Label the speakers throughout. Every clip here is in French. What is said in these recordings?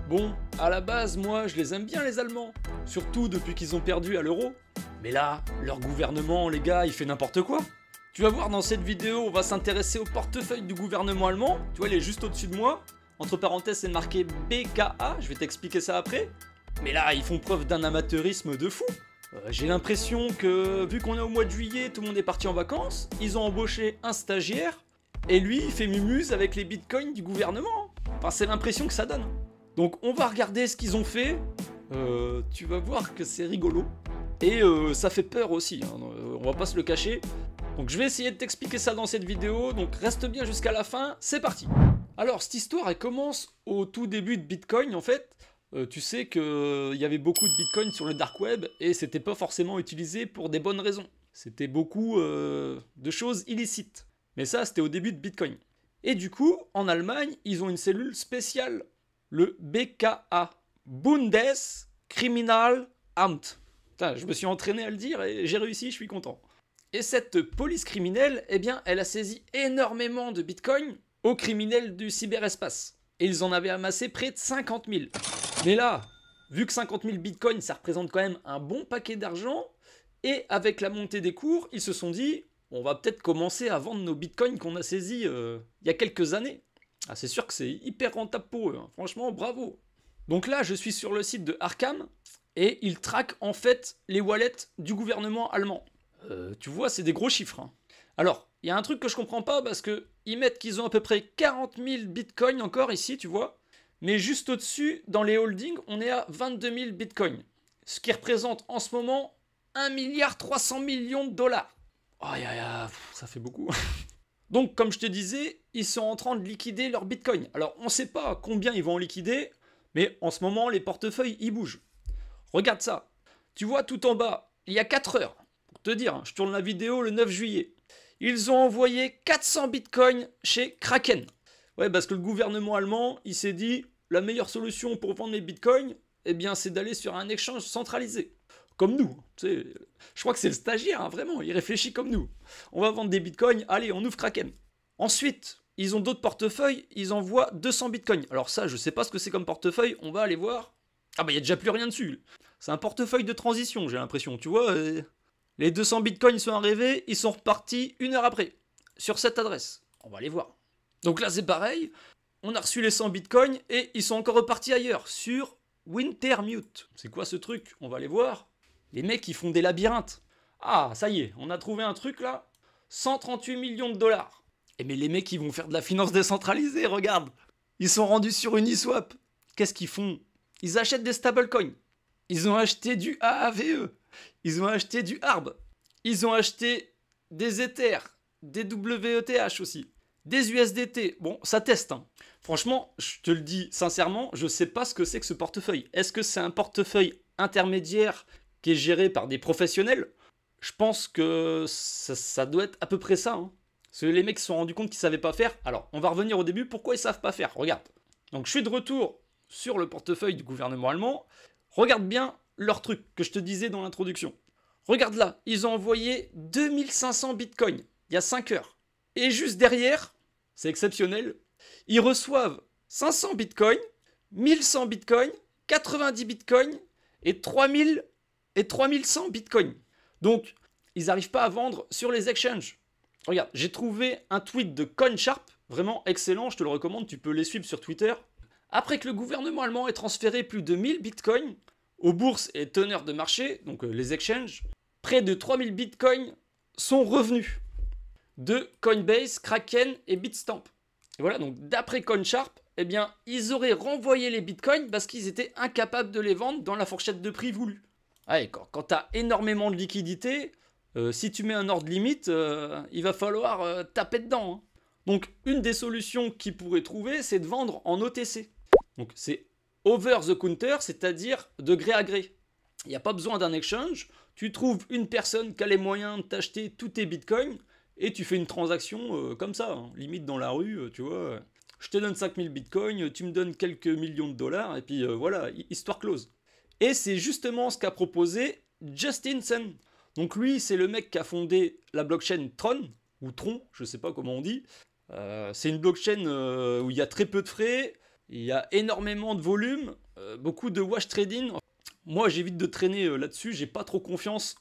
Speaker 1: Bon, à la base, moi, je les aime bien les Allemands. Surtout depuis qu'ils ont perdu à l'euro. Mais là, leur gouvernement, les gars, il fait n'importe quoi. Tu vas voir dans cette vidéo, on va s'intéresser au portefeuille du gouvernement allemand. Tu vois, il est juste au-dessus de moi. Entre parenthèses, c'est marqué BKA, je vais t'expliquer ça après. Mais là, ils font preuve d'un amateurisme de fou. J'ai l'impression que, vu qu'on est au mois de juillet, tout le monde est parti en vacances, ils ont embauché un stagiaire, et lui, il fait mumuse avec les bitcoins du gouvernement. Enfin, c'est l'impression que ça donne. Donc, on va regarder ce qu'ils ont fait. Tu vas voir que c'est rigolo. Et ça fait peur aussi, hein. On va pas se le cacher. Donc, je vais essayer de t'expliquer ça dans cette vidéo, donc reste bien jusqu'à la fin, c'est parti. Alors, cette histoire, elle commence au tout début de Bitcoin, en fait. Tu sais qu'il y avait beaucoup de Bitcoin sur le dark web et c'était pas forcément utilisé pour des bonnes raisons. C'était beaucoup de choses illicites. Mais ça, c'était au début de Bitcoin. Et du coup, en Allemagne, ils ont une cellule spéciale, le BKA, Bundeskriminalamt. Putain, je me suis entraîné à le dire et j'ai réussi, je suis content. Et cette police criminelle, eh bien, elle a saisi énormément de Bitcoin aux criminels du cyberespace. Et ils en avaient amassé près de 50 000. Mais là, vu que 50 000 bitcoins, ça représente quand même un bon paquet d'argent, et avec la montée des cours, ils se sont dit, on va peut-être commencer à vendre nos bitcoins qu'on a saisis il y a quelques années. Ah, c'est sûr que c'est hyper rentable pour eux, hein. Franchement, bravo. Donc là, je suis sur le site de Arkham, et ils traquent en fait les wallets du gouvernement allemand. Tu vois, c'est des gros chiffres, hein. Alors, il y a un truc que je comprends pas, parce que ils mettent qu'ils ont à peu près 40 000 bitcoins encore ici, tu vois. Mais juste au-dessus, dans les holdings, on est à 22 000 bitcoins. Ce qui représente en ce moment 1,3 milliard de dollars. Aïe aïe aïe, ça fait beaucoup. Donc, comme je te disais, ils sont en train de liquider leurs bitcoins. Alors, on ne sait pas combien ils vont en liquider, mais en ce moment, les portefeuilles, ils bougent. Regarde ça. Tu vois, tout en bas, il y a 4 heures. Pour te dire, je tourne la vidéo le 9 juillet. Ils ont envoyé 400 bitcoins chez Kraken. Ouais, parce que le gouvernement allemand, il s'est dit, la meilleure solution pour vendre les bitcoins, eh bien, c'est d'aller sur un échange centralisé. Comme nous. Je crois que c'est le stagiaire, hein, vraiment, il réfléchit comme nous. On va vendre des bitcoins, allez, on ouvre Kraken. Ensuite, ils ont d'autres portefeuilles, ils envoient 200 bitcoins. Alors ça, je sais pas ce que c'est comme portefeuille, on va aller voir. Ah bah, il y a déjà plus rien dessus. C'est un portefeuille de transition, j'ai l'impression, tu vois. Les 200 bitcoins sont arrivés, ils sont repartis 1 heure après. Sur cette adresse. On va aller voir. Donc là, c'est pareil. On a reçu les 100 bitcoins et ils sont encore repartis ailleurs, sur Wintermute. C'est quoi ce truc? On va aller voir. Les mecs, ils font des labyrinthes. Ah, ça y est, on a trouvé un truc là. 138 millions de dollars. Et mais les mecs, ils vont faire de la finance décentralisée, regarde. Ils sont rendus sur Uniswap. Qu'est-ce qu'ils font? Ils achètent des stablecoins. Ils ont acheté du AAVE. Ils ont acheté du ARB. Ils ont acheté des Ethers, des WETH aussi. Des USDT, bon, ça teste, hein. Franchement, je te le dis sincèrement, je sais pas ce que c'est que ce portefeuille. Est-ce que c'est un portefeuille intermédiaire qui est géré par des professionnels? Je pense que ça doit être à peu près ça, hein. Parce que les mecs se sont rendus compte qu'ils savaient pas faire. Alors, on va revenir au début, pourquoi ils savent pas faire? Regarde. Donc, je suis de retour sur le portefeuille du gouvernement allemand. Regarde bien leur truc que je te disais dans l'introduction. Regarde là, ils ont envoyé 2500 bitcoins il y a 5 heures. Et juste derrière, c'est exceptionnel, ils reçoivent 500 bitcoins, 1100 bitcoins, 90 bitcoins et 3000 et 3100 bitcoins. Donc, ils n'arrivent pas à vendre sur les exchanges. Regarde, j'ai trouvé un tweet de CoinSharp, vraiment excellent, je te le recommande, tu peux les suivre sur Twitter. Après que le gouvernement allemand ait transféré plus de 1000 bitcoins aux bourses et teneurs de marché, donc les exchanges, près de 3000 bitcoins sont revenus de Coinbase, Kraken et Bitstamp. Et voilà, donc d'après CoinSharp, eh bien, ils auraient renvoyé les bitcoins parce qu'ils étaient incapables de les vendre dans la fourchette de prix voulue. Ouais, quand tu as énormément de liquidités, si tu mets un ordre limite, il va falloir taper dedans, hein. Donc, une des solutions qu'ils pourraient trouver, c'est de vendre en OTC. Donc, c'est over the counter, c'est-à-dire de gré à gré. Il n'y a pas besoin d'un exchange. Tu trouves une personne qui a les moyens de t'acheter tous tes bitcoins et tu fais une transaction comme ça, hein, limite dans la rue, tu vois. Je te donne 5000 bitcoins, tu me donnes quelques millions de dollars et puis voilà, histoire close. Et c'est justement ce qu'a proposé Justin Sun. Donc lui, c'est le mec qui a fondé la blockchain Tron, ou Tron, je sais pas comment on dit. C'est une blockchain où il y a très peu de frais, Il y a énormément de volume, beaucoup de wash trading. Moi, j'évite de traîner là-dessus, j'ai pas trop confiance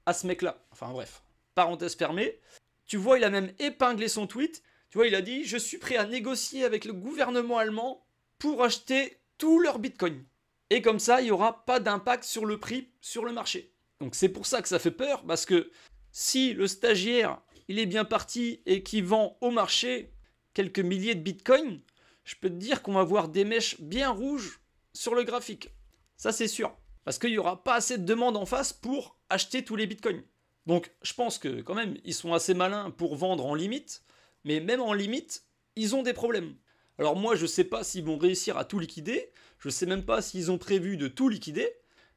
Speaker 1: à ce mec-là. Enfin bref, parenthèse fermée. Tu vois, il a même épinglé son tweet. Tu vois, il a dit « Je suis prêt à négocier avec le gouvernement allemand pour acheter tous leurs bitcoins. » Et comme ça, il n'y aura pas d'impact sur le prix, sur le marché. Donc c'est pour ça que ça fait peur, parce que si le stagiaire, il est bien parti et qu'il vend au marché quelques milliers de bitcoins, je peux te dire qu'on va voir des mèches bien rouges sur le graphique. Ça c'est sûr. Parce qu'il n'y aura pas assez de demande en face pour acheter tous les bitcoins. Donc je pense que quand même, ils sont assez malins pour vendre en limite, mais même en limite, ils ont des problèmes. Alors moi, je ne sais pas s'ils vont réussir à tout liquider, je ne sais même pas s'ils ont prévu de tout liquider,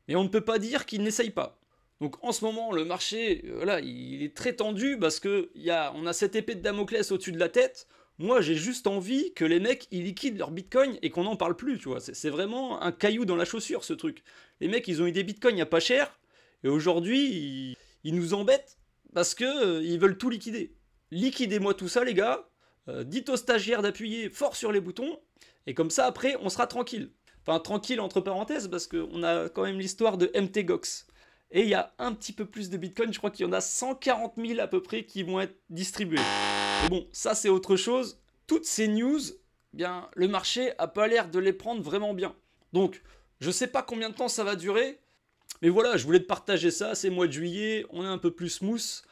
Speaker 1: mais on ne peut pas dire qu'ils n'essayent pas. Donc en ce moment, le marché, là, il est très tendu parce qu'on a cette épée de Damoclès au-dessus de la tête. Moi, j'ai juste envie que les mecs, ils liquident leur bitcoin et qu'on n'en parle plus, tu vois. C'est vraiment un caillou dans la chaussure, ce truc. Les mecs, ils ont eu des bitcoins à pas cher, et aujourd'hui, ils nous embêtent parce que ils veulent tout liquider. Liquidez-moi tout ça, les gars. Dites aux stagiaires d'appuyer fort sur les boutons, et comme ça, après, on sera tranquille. Enfin, tranquille entre parenthèses, parce qu'on a quand même l'histoire de MTGOX. Et il y a un petit peu plus de bitcoin, je crois qu'il y en a 140 000 à peu près qui vont être distribués. Mais bon, ça c'est autre chose. Toutes ces news, bien, le marché a pas l'air de les prendre vraiment bien. Donc, je sais pas combien de temps ça va durer, mais voilà, je voulais te partager ça, c'est mois de juillet, on est un peu plus smooth.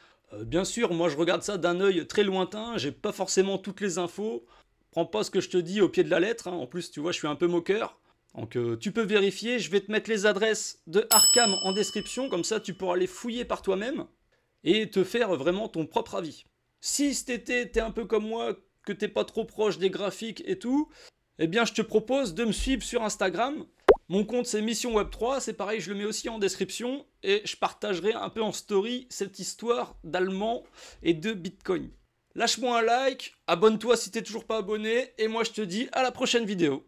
Speaker 1: Bien sûr, moi je regarde ça d'un œil très lointain, j'ai pas forcément toutes les infos. Prends pas ce que je te dis au pied de la lettre, hein. En plus, tu vois, je suis un peu moqueur. Donc tu peux vérifier, je vais te mettre les adresses de Arkham en description, comme ça tu pourras les fouiller par toi-même et te faire vraiment ton propre avis. Si cet été t'es un peu comme moi, que t'es pas trop proche des graphiques et tout, eh bien je te propose de me suivre sur Instagram. Mon compte c'est Mission Web 3, c'est pareil, je le mets aussi en description et je partagerai un peu en story cette histoire d'allemand et de bitcoin. Lâche-moi un like, abonne-toi si t'es toujours pas abonné et moi je te dis à la prochaine vidéo.